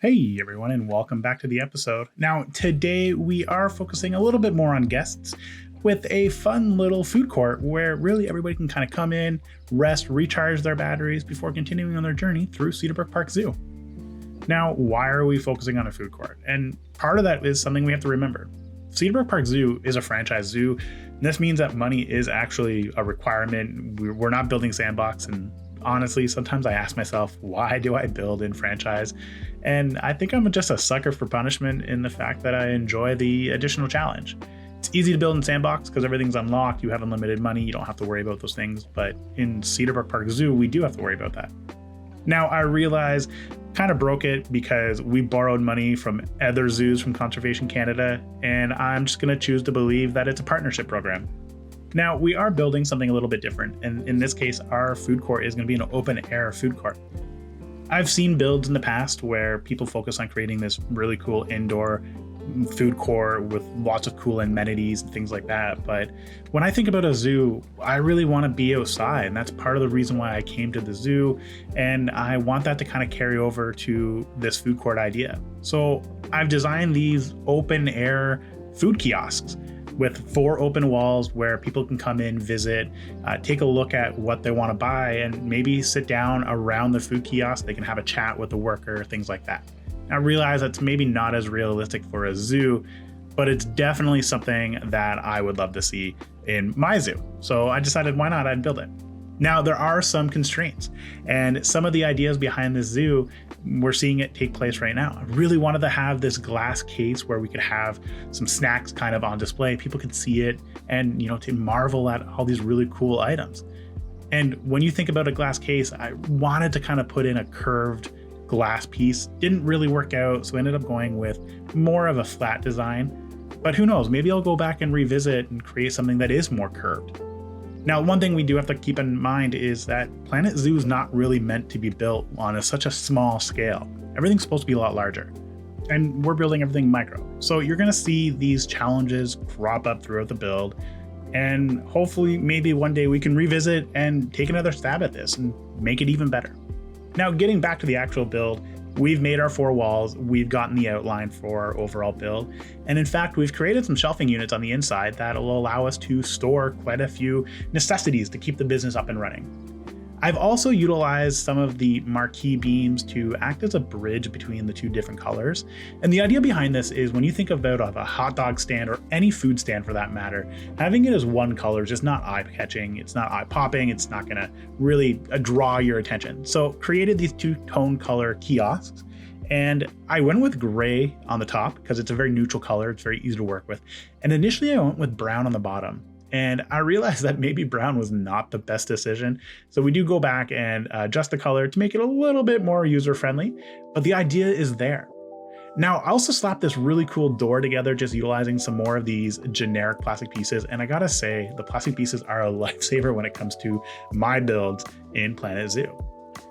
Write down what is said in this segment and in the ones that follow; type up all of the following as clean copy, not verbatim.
Hey everyone, and welcome back to the episode. Now, today we are focusing a little bit more on guests with a fun little food court where really everybody can kind of come in, rest, recharge their batteries before continuing on their journey through Cedarbrook Park Zoo. Now, why are we focusing on a food court? And part of that is something we have to remember. Cedarbrook Park Zoo is a franchise zoo, and this means that money is actually a requirement. We're not building sandbox, and honestly, sometimes I ask myself, why do I build in franchise? And I think I'm just a sucker for punishment in the fact that I enjoy the additional challenge. It's easy to build in sandbox because everything's unlocked, you have unlimited money, you don't have to worry about those things. But in Cedarbrook Park Zoo, we do have to worry about that. Now, I realize kind of broke it because we borrowed money from other zoos from Conservation Canada, and I'm just going to choose to believe that it's a partnership program. Now, we are building something a little bit different, and in this case, our food court is going to be an open air food court. I've seen builds in the past where people focus on creating this really cool indoor food court with lots of cool amenities and things like that. But when I think about a zoo, I really want to be outside, and that's part of the reason why I came to the zoo. And I want that to kind of carry over to this food court idea. So I've designed these open air food kiosks with 4 open walls where people can come in, visit, take a look at what they want to buy, and maybe sit down around the food kiosk. They can have a chat with the worker, things like that. I realize that's maybe not as realistic for a zoo, but it's definitely something that I would love to see in my zoo. So I decided, why not? I'd build it. Now, there are some constraints, and some of the ideas behind this zoo, we're seeing it take place right now. I really wanted to have this glass case where we could have some snacks kind of on display. People could see it and, to marvel at all these really cool items. And when you think about a glass case, I wanted to kind of put in a curved glass piece. Didn't really work out, so I ended up going with more of a flat design. But who knows, maybe I'll go back and revisit and create something that is more curved. Now, one thing we do have to keep in mind is that Planet Zoo is not really meant to be built on such a small scale. Everything's supposed to be a lot larger, and we're building everything micro. So you're going to see these challenges crop up throughout the build, and hopefully maybe one day we can revisit and take another stab at this and make it even better. Now, getting back to the actual build, we've made our 4 walls, we've gotten the outline for our overall build, and in fact, we've created some shelving units on the inside that will allow us to store quite a few necessities to keep the business up and running. I've also utilized some of the marquee beams to act as a bridge between the 2 different colors. And the idea behind this is when you think about a hot dog stand or any food stand for that matter, having it as one color is just not eye-catching, it's not eye-popping, it's not gonna really draw your attention. So created these 2-tone color kiosks. And I went with gray on the top because it's a very neutral color, it's very easy to work with. And initially I went with brown on the bottom. And I realized that maybe brown was not the best decision. So we do go back and adjust the color to make it a little bit more user-friendly, but the idea is there. Now, I also slapped this really cool door together, just utilizing some more of these generic plastic pieces. And I gotta say, the plastic pieces are a lifesaver when it comes to my builds in Planet Zoo.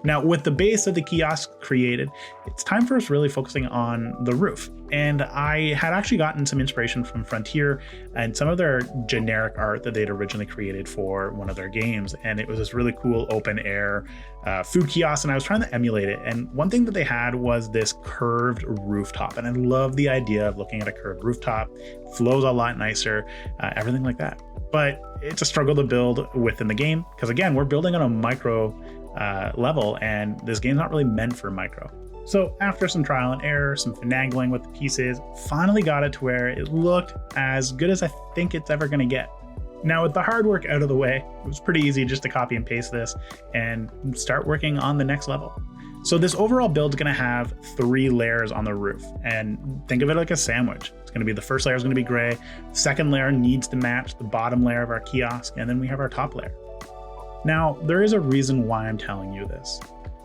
Now, with the base of the kiosk created, it's time for us really focusing on the roof. And I had actually gotten some inspiration from Frontier and some of their generic art that they'd originally created for one of their games. And it was this really cool open air food kiosk, and I was trying to emulate it. And one thing that they had was this curved rooftop. And I love the idea of looking at a curved rooftop. It flows a lot nicer, everything like that. But it's a struggle to build within the game because, again, we're building on a micro level, and this game's not really meant for micro. So after some trial and error, some finagling with the pieces, finally got it to where it looked as good as I think it's ever going to get. Now, with the hard work out of the way, it was pretty easy just to copy and paste this and start working on the next level. So this overall build is going to have 3 layers on the roof, and think of it like a sandwich. It's going to be the first layer is going to be gray, the second layer needs to match the bottom layer of our kiosk, and then we have our top layer. Now, there is a reason why I'm telling you this.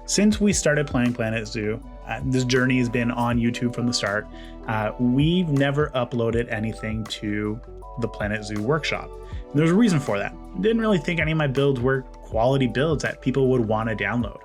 Since we started playing Planet Zoo, this journey has been on YouTube from the start. We've never uploaded anything to the Planet Zoo workshop. And there's a reason for that. I didn't really think any of my builds were quality builds that people would want to download.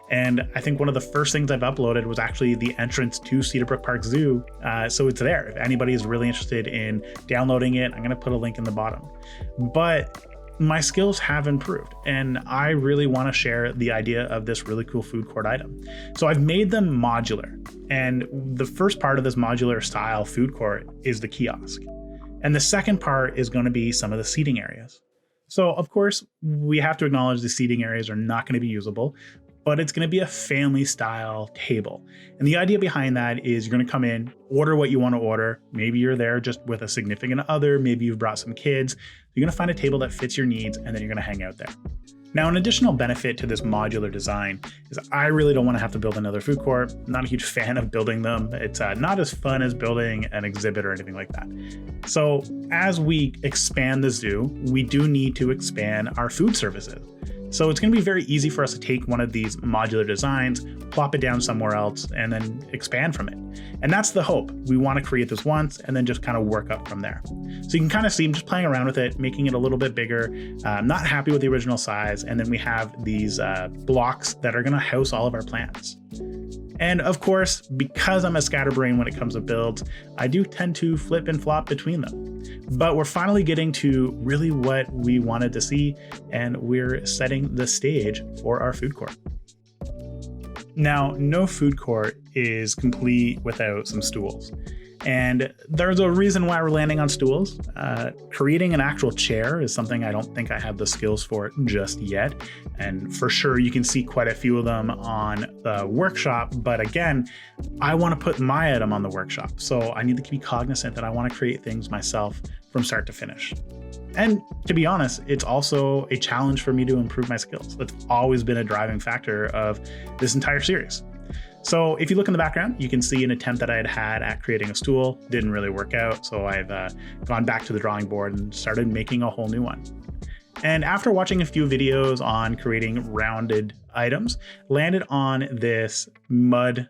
And I think one of the first things I've uploaded was actually the entrance to Cedarbrook Park Zoo. So it's there. If anybody is really interested in downloading it, I'm going to put a link in the bottom. But my skills have improved, and I really want to share the idea of this really cool food court item. So I've made them modular, and the first part of this modular style food court is the kiosk. And the second part is going to be some of the seating areas. So of course, we have to acknowledge the seating areas are not going to be usable, but it's going to be a family style table. And the idea behind that is you're going to come in, order what you want to order. Maybe you're there just with a significant other. Maybe you've brought some kids. You're going to find a table that fits your needs, and then you're going to hang out there. Now, an additional benefit to this modular design is I really don't want to have to build another food court. I'm not a huge fan of building them. It's not as fun as building an exhibit or anything like that. So as we expand the zoo, we do need to expand our food services. So it's going to be very easy for us to take one of these modular designs, plop it down somewhere else, and then expand from it. And that's the hope. We want to create this once and then just kind of work up from there. So you can kind of see I'm just playing around with it, making it a little bit bigger. I'm not happy with the original size. And then we have these blocks that are going to house all of our plants. And of course, because I'm a scatterbrain when it comes to builds, I do tend to flip and flop between them. But we're finally getting to really what we wanted to see, and we're setting the stage for our food court. Now, no food court is complete without some stools. And there's a reason why we're landing on stools. Creating an actual chair is something I don't think I have the skills for just yet. And for sure, you can see quite a few of them on the workshop. But again, I want to put my item on the workshop. So I need to be cognizant that I want to create things myself from start to finish. And to be honest, it's also a challenge for me to improve my skills. That's always been a driving factor of this entire series. So if you look in the background, you can see an attempt that I had at creating a stool. Didn't really work out. So I've gone back to the drawing board and started making a whole new one. And after watching a few videos on creating rounded items, landed on this mud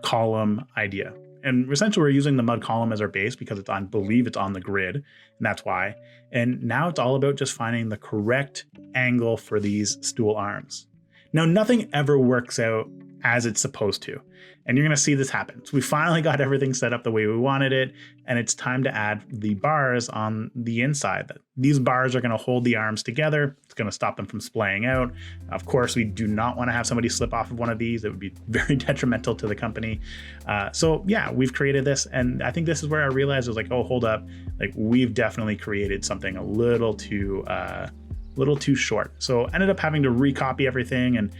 column idea. And essentially we're using the mud column as our base because I believe it's on the grid, and that's why. And now it's all about just finding the correct angle for these stool arms. Now, nothing ever works out as it's supposed to. And you're going to see this happen. So we finally got everything set up the way we wanted it. And it's time to add the bars on the inside. These bars are going to hold the arms together. It's going to stop them from splaying out. Of course, we do not want to have somebody slip off of one of these. It would be very detrimental to the company. So yeah, we've created this. And I think this is where I realized I was like, oh, hold up. Like we've definitely created something a little too short. So ended up having to recopy everything and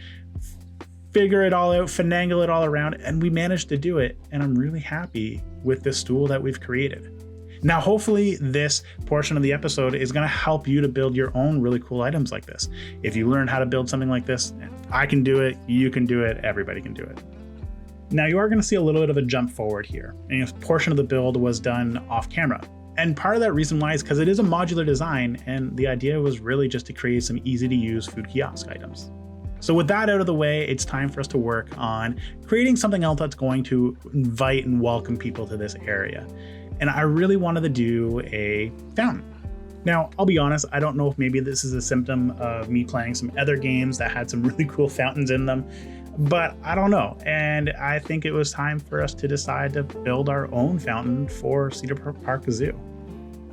figure it all out, finagle it all around, and we managed to do it. And I'm really happy with this stool that we've created. Now, hopefully this portion of the episode is going to help you to build your own really cool items like this. If you learn how to build something like this, I can do it, you can do it, everybody can do it. Now you are going to see a little bit of a jump forward here. And a portion of the build was done off camera. And part of that reason why is because it is a modular design, and the idea was really just to create some easy to use food kiosk items. So with that out of the way, it's time for us to work on creating something else that's going to invite and welcome people to this area. And I really wanted to do a fountain. Now, I'll be honest, I don't know if maybe this is a symptom of me playing some other games that had some really cool fountains in them, but I don't know. And I think it was time for us to decide to build our own fountain for Cedarbrook Park Zoo.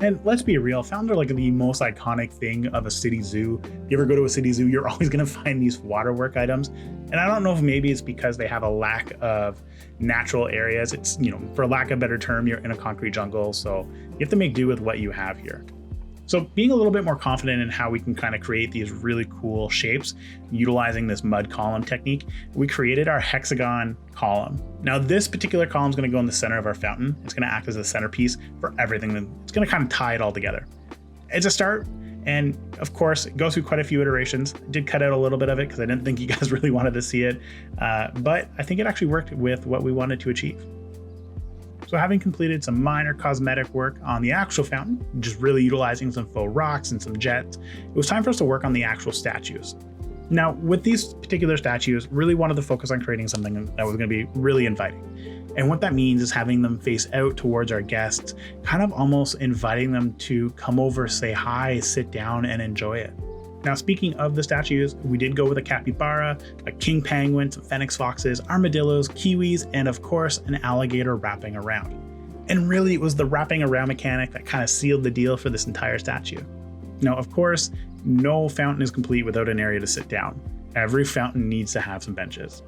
And let's be real, fountains are like the most iconic thing of a city zoo. You ever go to a city zoo, you're always gonna find these waterwork items. And I don't know if maybe it's because they have a lack of natural areas. It's, for lack of a better term, you're in a concrete jungle. So you have to make do with what you have here. So being a little bit more confident in how we can kind of create these really cool shapes, utilizing this mud column technique, we created our hexagon column. Now this particular column is going to go in the center of our fountain. It's going to act as a centerpiece for everything. It's going to kind of tie it all together. It's a start. And of course, it goes through quite a few iterations. I did cut out a little bit of it because I didn't think you guys really wanted to see it. But I think it actually worked with what we wanted to achieve. So having completed some minor cosmetic work on the actual fountain, just really utilizing some faux rocks and some jets, it was time for us to work on the actual statues. Now, with these particular statues, really wanted to focus on creating something that was going to be really inviting. And what that means is having them face out towards our guests, kind of almost inviting them to come over, say hi, sit down, and enjoy it. Now, speaking of the statues, we did go with a capybara, a king penguin, some phoenix foxes, armadillos, kiwis, and of course, an alligator wrapping around. And really, it was the wrapping around mechanic that kind of sealed the deal for this entire statue. Now, of course, no fountain is complete without an area to sit down. Every fountain needs to have some benches.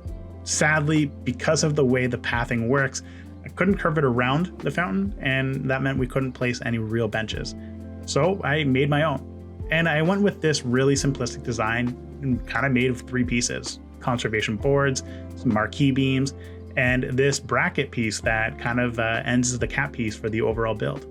Sadly, because of the way the pathing works, I couldn't curve it around the fountain, and that meant we couldn't place any real benches. So I made my own. And I went with this really simplistic design and kind of made of 3 pieces: conservation boards, some marquee beams, and this bracket piece that kind of ends as the cap piece for the overall build.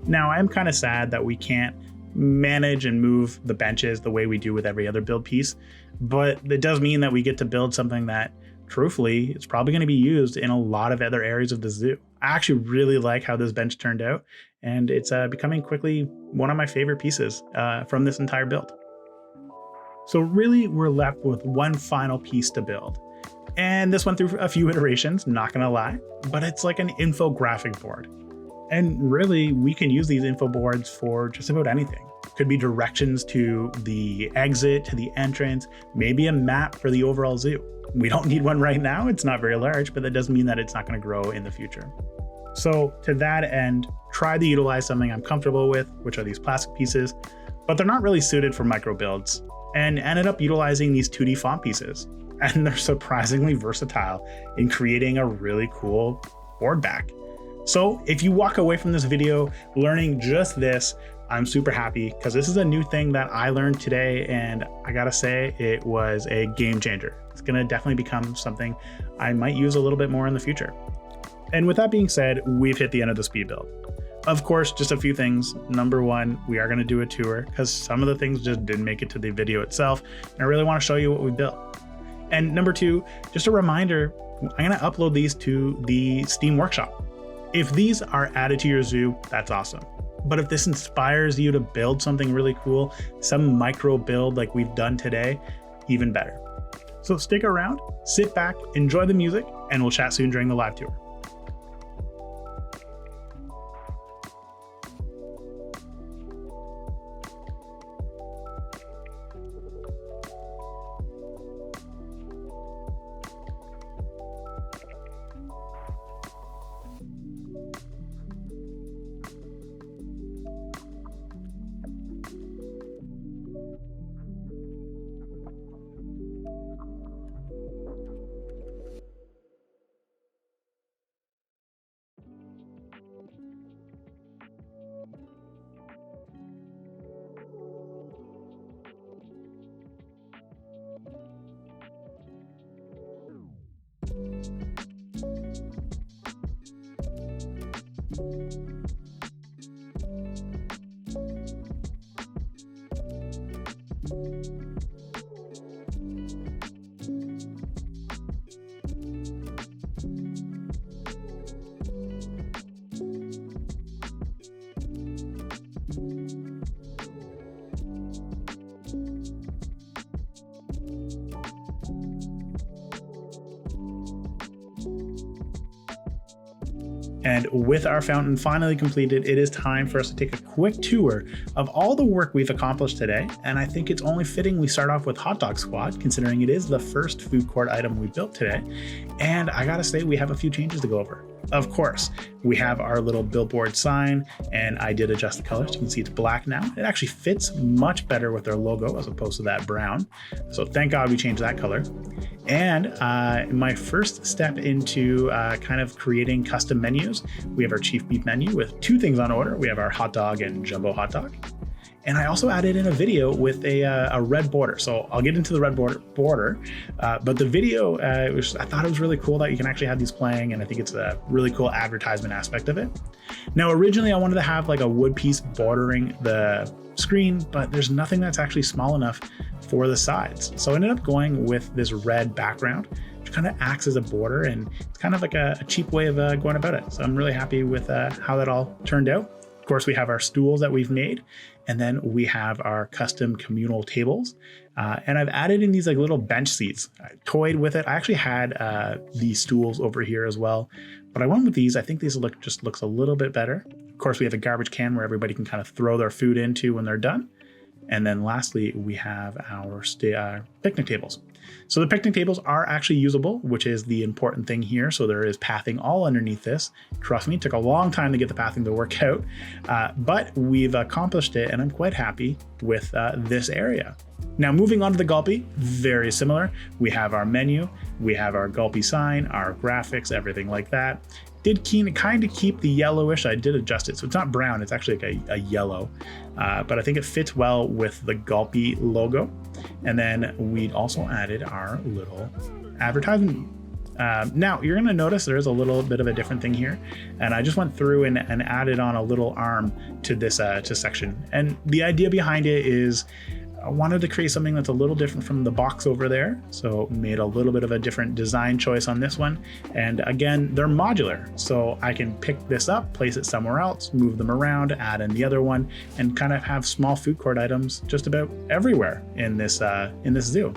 Now, I'm kind of sad that we can't manage and move the benches the way we do with every other build piece, but it does mean that we get to build something that, truthfully, it's probably going to be used in a lot of other areas of the zoo. I actually really like how this bench turned out, and it's becoming quickly one of my favorite pieces from this entire build. So really, we're left with one final piece to build. And this went through a few iterations, not gonna lie, but it's like an infographic board. And really, we can use these info boards for just about anything. Could be directions to the exit, to the entrance, maybe a map for the overall zoo. We don't need one right now, it's not very large, but that doesn't mean that it's not gonna grow in the future. So to that end, try to utilize something I'm comfortable with, which are these plastic pieces, but they're not really suited for micro builds, and ended up utilizing these 2D font pieces. And they're surprisingly versatile in creating a really cool board back. So if you walk away from this video learning just this, I'm super happy, because this is a new thing that I learned today, and I gotta say, it was a game changer. It's gonna definitely become something I might use a little bit more in the future. And with that being said, we've hit the end of the speed build. Of course, just a few things. Number 1, we are gonna do a tour, because some of the things just didn't make it to the video itself, and I really wanna show you what we built. And number 2, just a reminder, I'm gonna upload these to the Steam Workshop. If these are added to your zoo, that's awesome. But if this inspires you to build something really cool, some micro build like we've done today, even better. So stick around, sit back, enjoy the music, and we'll chat soon during the live tour. And with our fountain finally completed, it is time for us to take a quick tour of all the work we've accomplished today. And I think it's only fitting we start off with Hot Dog Squad, considering it is the first food court item we built today. And I gotta say, we have a few changes to go over. Of course, we have our little billboard sign, and I did adjust the colors. You can see it's black now. It actually fits much better with their logo as opposed to that brown. So thank God we changed that color. And my first step into kind of creating custom menus, we have our chief beef menu with 2 things on order. We have our hot dog and jumbo hot dog. And I also added in a video with a red border. So I'll get into the red border, but the video, I thought it was really cool that you can actually have these playing, and I think it's a really cool advertisement aspect of it. Now, originally I wanted to have like a wood piece bordering the screen, but there's nothing that's actually small enough for the sides. So I ended up going with this red background, which kind of acts as a border, and it's kind of like a cheap way of going about it. So I'm really happy with how that all turned out. Of course, we have our stools that we've made, and then we have our custom communal tables. And I've added in these like little bench seats. I toyed with it. I actually had these stools over here as well, but I went with these. I think these just looks a little bit better. Of course, we have a garbage can where everybody can kind of throw their food into when they're done. And then lastly, we have our picnic tables. So the picnic tables are actually usable, which is the important thing here. So there is pathing all underneath this. Trust me, it took a long time to get the pathing to work out, but we've accomplished it and I'm quite happy with this area. Now moving on to the Gulpy, very similar. We have our menu, we have our Gulpy sign, our graphics, everything like that. Did kind of keep the yellowish, I did adjust it. So it's not brown, it's actually like a yellow, but I think it fits well with the Gulpy logo. And then we also added our little advertisement. Now you're gonna notice there's a little bit of a different thing here. And I just went through and added on a little arm to this section. And the idea behind it is, I wanted to create something that's a little different from the box over there. So made a little bit of a different design choice on this one. And again, they're modular. So I can pick this up, place it somewhere else, move them around, add in the other one, and kind of have small food court items just about everywhere in this zoo.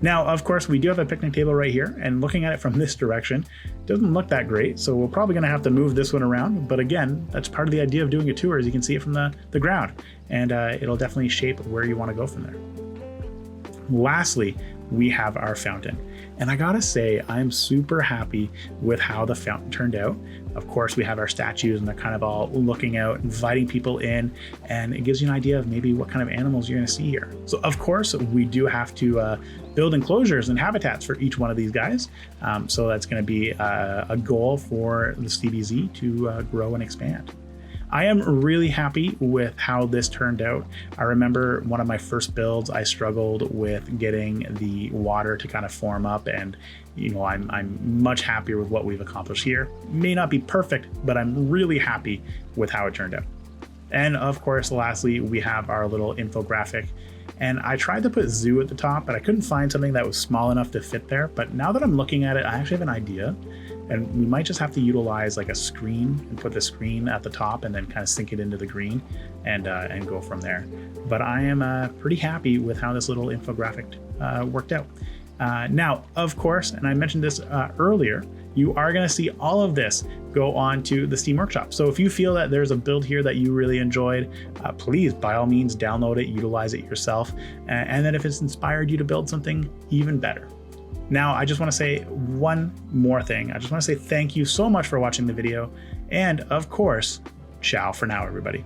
Now, of course, we do have a picnic table right here, and looking at it from this direction, it doesn't look that great. So we're probably gonna have to move this one around. But again, that's part of the idea of doing a tour, is you can see it from the ground, and it'll definitely shape where you wanna go from there. Lastly, we have our fountain. And I gotta say, I'm super happy with how the fountain turned out. Of course, we have our statues and they're kind of all looking out, inviting people in, and it gives you an idea of maybe what kind of animals you're gonna see here. So of course, we do have to build enclosures and habitats for each one of these guys. So that's gonna be a goal for the CBZ to grow and expand. I am really happy with how this turned out. I remember one of my first builds, I struggled with getting the water to kind of form up, and I'm much happier with what we've accomplished here. May not be perfect, but I'm really happy with how it turned out. And of course, lastly, we have our little infographic. And I tried to put zoo at the top, but I couldn't find something that was small enough to fit there. But now that I'm looking at it, I actually have an idea. And we might just have to utilize like a screen and put the screen at the top and then kind of sink it into the green and go from there. But I am pretty happy with how this little infographic worked out. Now, of course, and I mentioned this earlier, you are going to see all of this go on to the Steam Workshop. So if you feel that there's a build here that you really enjoyed, please, by all means, download it, utilize it yourself. And then if it's inspired you to build something even better. Now, I just want to say one more thing. I just want to say thank you so much for watching the video. And of course, ciao for now, everybody.